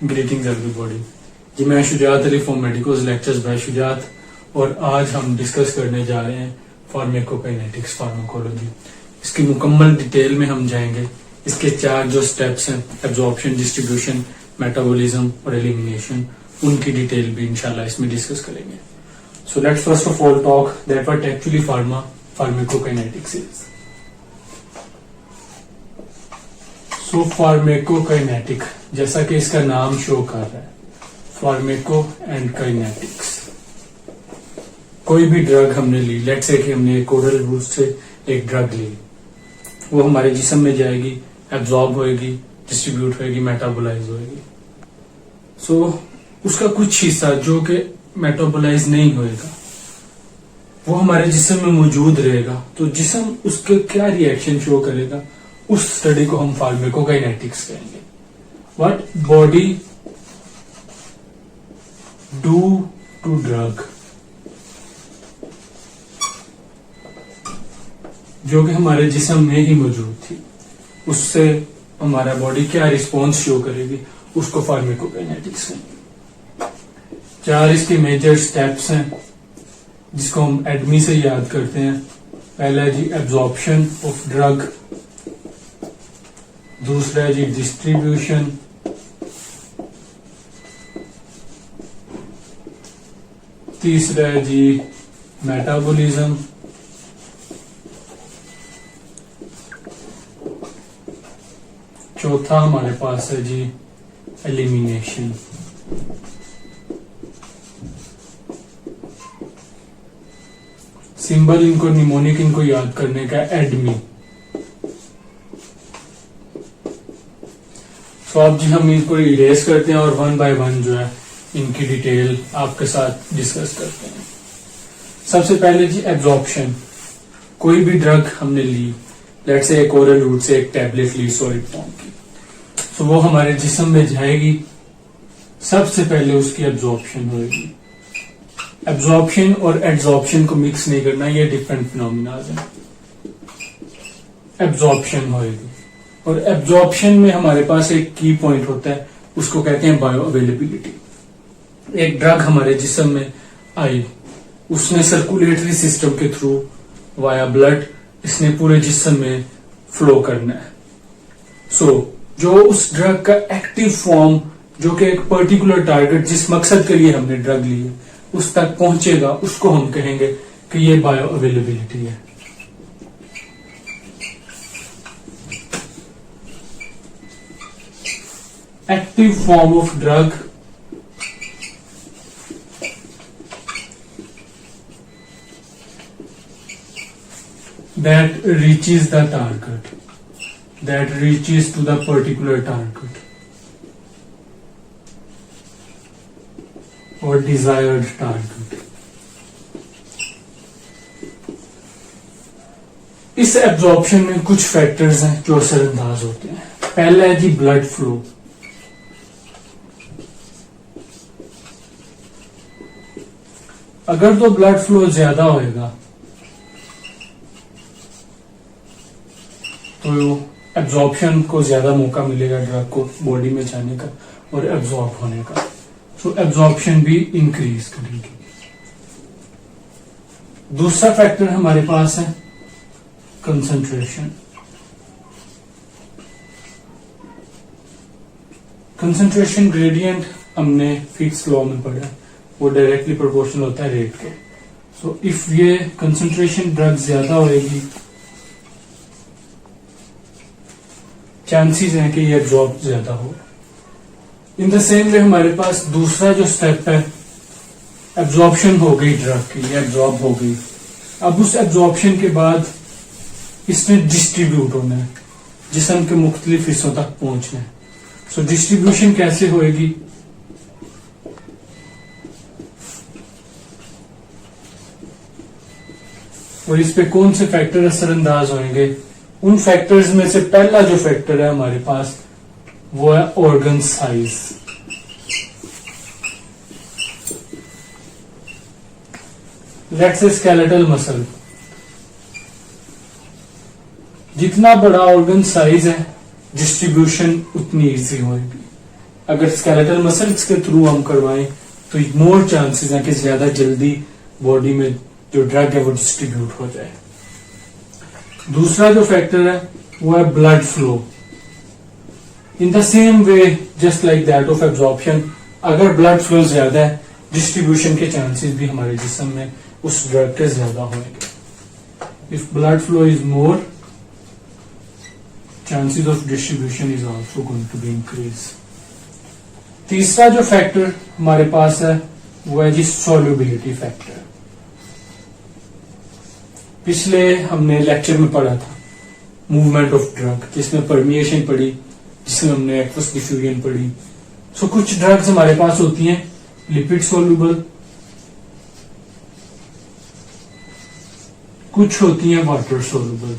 Greetings everybody. जी मैं Shujat Ali from Medicos lectures by Shujat और आज हम डिस्कस करने जा रहे हैं फार्माकोकाइनेटिक्स फार्माकोलॉजी। इसकी मुकम्मल डिटेल में हम जाएंगे। इसके चार जो स्टेप्स हैं एब्जॉर्प्शन, डिस्ट्रीब्यूशन, मेटाबॉलिज्म और एलिमिनेशन, उनकी डिटेल भी इंशाल्लाह इसमें डिस्कस करेंगे। So let's first of all talk that what actually pharmacokinetics is. So pharmacokinetic जैसा कि इसका नाम शो कर रहा है, फार्माको एंड काइनेटिक्स। कोई भी ड्रग हमने ली, लेट्स से कि हमने एक ओरल रूट से एक ड्रग ली, वो हमारे जिस्म में जाएगी, एब्जॉर्ब होएगी, डिस्ट्रीब्यूट होएगी, मेटाबोलाइज होएगी। सो उसका कुछ हिस्सा जो कि मेटाबोलाइज नहीं होएगा वो हमारे जिस्म में मौजूद रहेगा। तो जिस्म उसके क्या रिएक्शन शो करेगा, उस स्टडी को हम फार्माकोकाइनेटिक्स कहेंगे। What body do to drug, जो कि हमारे जिस्म में ही मौजूद थी, उससे हमारा बॉडी क्या रिस्पॉन्स शो करेगी, उसको फार्माकोकाइनेटिक्स कहेंगे। चार इसके मेजर स्टेप्स हैं जिसको हम एडमी से याद करते हैं। पहला है जी एब्जॉर्प्शन ऑफ ड्रग, दूसरा है जी डिस्ट्रीब्यूशन, तीसरा है जी मेटाबॉलिज्म, चौथा हमारे पास है जी एलिमिनेशन। सिंबल इनको निमोनिक इनको याद करने का एडमी। तो अब जी हम इनको इरेज करते हैं और वन बाय वन जो है इनकी डिटेल आपके साथ डिस्कस करते हैं। सबसे पहले जी एब्जॉर्प्शन। कोई भी ड्रग हमने ली, लेट्स से एक ओरल रूट से एक टैबलेट ली सॉलिड फॉर्म की, तो वो हमारे जिस्म में जाएगी। सबसे पहले उसकी एब्जॉर्प्शन होगी। एब्जॉर्प्शन और एड्सॉर्प्शन को मिक्स नहीं करना, ये डिफरेंट फिनोमिना है। एब्जॉर्प्शन होगी और एब्जॉर्प्शन में हमारे पास एक की पॉइंट होता है, उसको कहते हैं बायो अवेलेबिलिटी। एक ड्रग हमारे जिस्म में आई, उसने सर्कुलेटरी सिस्टम के थ्रू वाया ब्लड इसने पूरे जिस्म में फ्लो करना है। सो जो उस ड्रग का एक्टिव फॉर्म, जो कि एक पर्टिकुलर टारगेट जिस मकसद के लिए हमने ड्रग ली है उस तक पहुंचेगा, उसको हम कहेंगे कि ये बायो अवेलेबिलिटी है। Active form of drug that reaches the target, that reaches to the particular target or desired target. इस एब्जॉर्प्शन में कुछ फैक्टर्स हैं जो असरअंदाज होते हैं। पहला है जी ब्लड फ्लो। अगर तो ब्लड फ्लो ज्यादा होएगा तो एब्जॉर्प्शन को ज्यादा मौका मिलेगा ड्रग को बॉडी में जाने का और एब्जॉर्ब होने का। तो एब्जॉर्प्शन भी इंक्रीज करेगी। दूसरा फैक्टर हमारे पास है कंसंट्रेशन। कंसंट्रेशन ग्रेडियंट हमने फिक्स लॉ में पढ़ा, वो डायरेक्टली प्रोपोर्शनल होता है रेट के। सो इफ ये कंसंट्रेशन ड्रग ज्यादा होएगी, चांसेस हैं कि ये एब्जॉर्ब ज्यादा हो। इन द सेम वे हमारे पास दूसरा जो स्टेप है, एब्जॉर्प्शन हो गई ड्रग की, एब्जॉर्ब हो गई। अब उस एब्जॉर्प्शन के बाद इसने डिस्ट्रीब्यूट होना है, जिस्म के मुख्तलिफ हिस्सों तक पहुंचना है। सो डिस्ट्रीब्यूशन कैसे होएगी, और इस पे कौन से फैक्टर असरअंदाज होंगे। उन फैक्टर्स में से पहला जो फैक्टर है हमारे पास वो है organ size. Let's say skeletal muscle. जितना बड़ा ऑर्गन साइज है डिस्ट्रीब्यूशन उतनी इजी होगी। अगर स्केलेटल मसल्स के थ्रू हम करवाएं तो मोर चांसेस हैं कि ज्यादा जल्दी बॉडी में जो ड्रग है वो डिस्ट्रीब्यूट हो जाए। दूसरा जो फैक्टर है वो है blood flow. In the same way just like that of absorption, अगर ब्लड फ्लो ज्यादा है डिस्ट्रीब्यूशन के चांसेस भी हमारे जिस्म में उस ड्रग के ज्यादा होंगे। If blood flow is more, chances of distribution is also going to be increase। तीसरा जो फैक्टर हमारे पास है वो है जी solubility फैक्टर। पिछले हमने लेक्चर में पढ़ा था मूवमेंट ऑफ ड्रग, जिसमें परमिएशन पढ़ी, जिसमें हमने एक्वस डिफ्यूजन पढ़ी। सो कुछ ड्रग्स हमारे पास होती हैं लिपिड सोल्यूबल, कुछ होती हैं वाटर सोल्यूबल।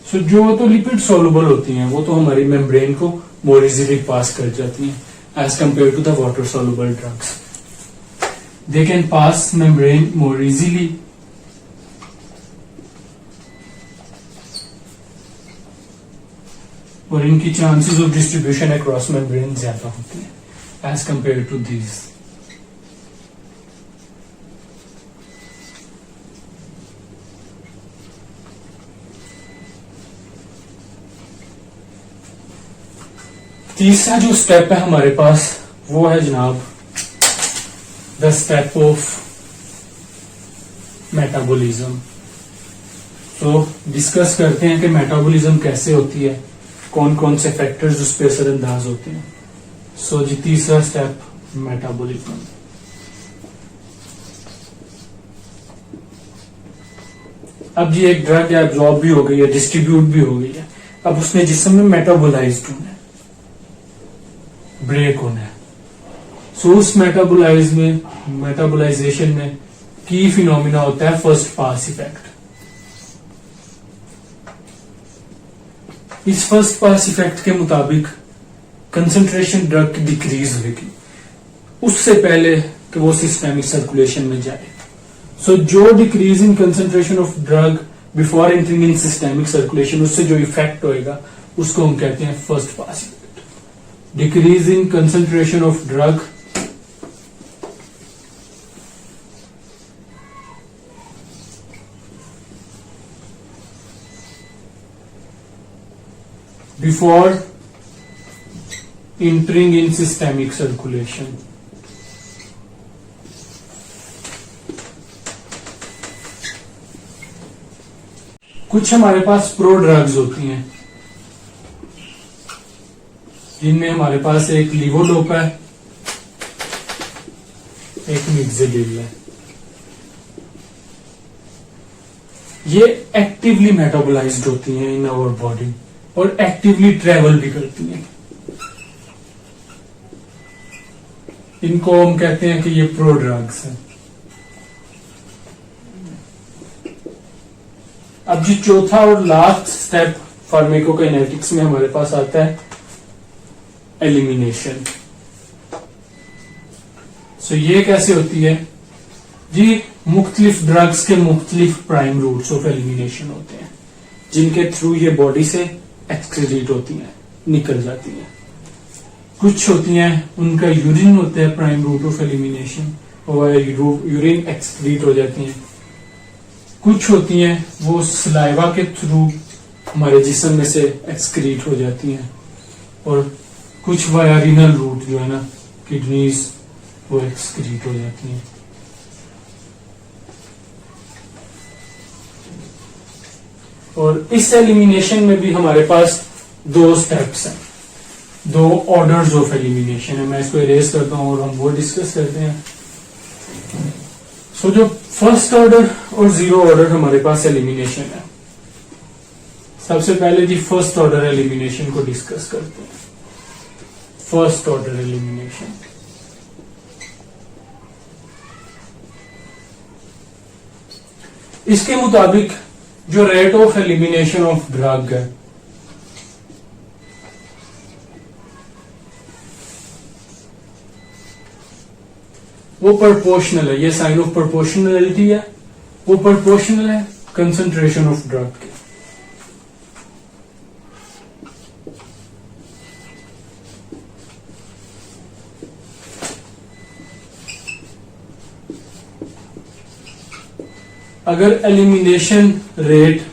सो जो तो लिपिड सोल्यूबल होती हैं वो तो हमारी मेम्ब्रेन को मोर इजीली पास कर जाती हैं as compared to the water soluble drugs. They can pass membrane more easily. और इनकी chances of distribution across membrane ज्यादा होती हैं एज कंपेयर टू दीज। तीसरा जो स्टेप है हमारे पास वो है जनाब द स्टेप ऑफ मेटाबॉलिज्म। तो डिस्कस करते हैं कि मेटाबॉलिज्म कैसे होती है, कौन कौन से फैक्टर्स उस पर असरअंदाज होते हैं। सो जी तीसरा स्टेप मेटाबॉलिज्म। अब जी एक ड्रग है एब्जॉर्ब भी हो गई है, डिस्ट्रीब्यूट भी हो गई है, अब उसने जिस्म में मेटाबोलाइज्ड होना है, ब्रेक होना है। सो उस मेटाबोलाइजेशन में की फिनोमिना होता है फर्स्ट पास इफेक्ट। इस फर्स्ट पास इफेक्ट के मुताबिक कंसंट्रेशन ड्रग की डिक्रीज होगी उससे पहले कि वो सिस्टेमिक सर्कुलेशन में जाए। सो जो decrease in concentration of drug before entering in systemic circulation, उससे जो इफेक्ट होएगा उसको हम कहते हैं first pass effect. Decrease in concentration of drug before entering in systemic circulation। कुछ हमारे पास प्रो ड्रग्स होती हैं जिनमें हमारे पास एक लीवोडोप है, एक मिक्सिडिल है। ये एक्टिवली मेटाबोलाइज्ड होती हैं इन आवर बॉडी और एक्टिवली ट्रेवल भी करती हैं। इनको हम कहते हैं कि ये प्रो ड्रग्स हैं। अब जी चौथा और लास्ट स्टेप फार्माकोकाइनेटिक्स में हमारे पास आता है एलिमिनेशन। सो ये कैसे होती है जी, मुख्तलिफ ड्रग्स के मुख्तलिफ प्राइम रूट्स ऑफ एलिमिनेशन होते हैं जिनके थ्रू ये बॉडी से एक्सक्रीट होती हैं, निकल जाती हैं। कुछ होती हैं उनका यूरिन होता है प्राइम रूट ऑफ एलिमिनेशन और यूरिन एक्सक्रीट हो जाती हैं। कुछ होती हैं वो सलाइवा के थ्रू हमारे जिस्म में से एक्सक्रीट हो जाती हैं और कुछ वाया रीनल रूट जो है ना, किडनीज, वो एक्सक्रीट हो जाती हैं। और इस एलिमिनेशन में भी हमारे पास दो स्टेप्स हैं, दो ऑर्डर्स ऑफ एलिमिनेशन है। मैं इसको इरेज करता हूं और हम वो डिस्कस करते हैं। सो जो फर्स्ट ऑर्डर और जीरो ऑर्डर हमारे पास एलिमिनेशन है, सबसे पहले जी फर्स्ट ऑर्डर एलिमिनेशन को डिस्कस करते हैं। फर्स्ट ऑर्डर एलिमिनेशन, इसके मुताबिक जो rate of elimination of drug है वो प्रोपोर्शनल है। ये साइन ऑफ प्रोपोर्शनलिटी है, वो प्रोपोर्शनल है कंसंट्रेशन ऑफ ड्रग के। अगर एलिमिनेशन रेट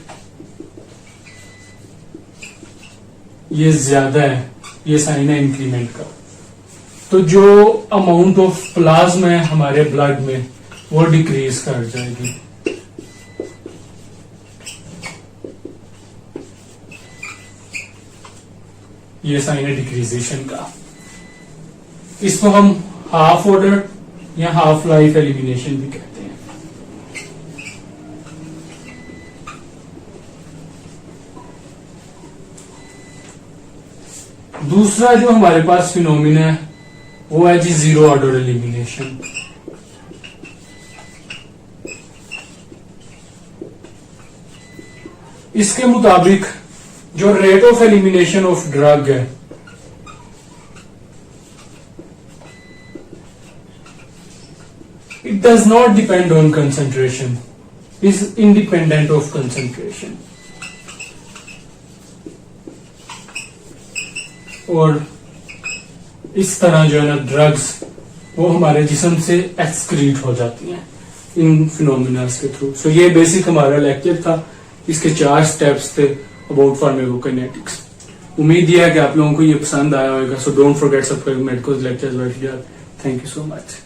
ये ज्यादा है, ये साइन है इंक्रीमेंट का, तो जो अमाउंट ऑफ प्लाज्मा है हमारे ब्लड में वो डिक्रीज कर जाएगी। ये साइन है डिक्रीजेशन का। इसको हम हाफ ऑर्डर या हाफ लाइफ एलिमिनेशन भी कहते हैं। दूसरा जो हमारे पास फिनोमिना है वो है जी जीरो ऑर्डर एलिमिनेशन। इसके मुताबिक जो rate of elimination of drug है it does not depend on concentration, is independent of concentration। और इस तरह जो है ना ड्रग्स वो हमारे जिस्म से एक्सक्रीट हो जाती हैं इन फिनोमिनास के थ्रू। सो ये बेसिक हमारा लेक्चर था, इसके 4 स्टेप्स थे अबाउट फार्माकोकाइनेटिक्स। उम्मीद है कि आप लोगों को ये पसंद आया होगा। So don't forget subscribe medical lectures. Thank you so much.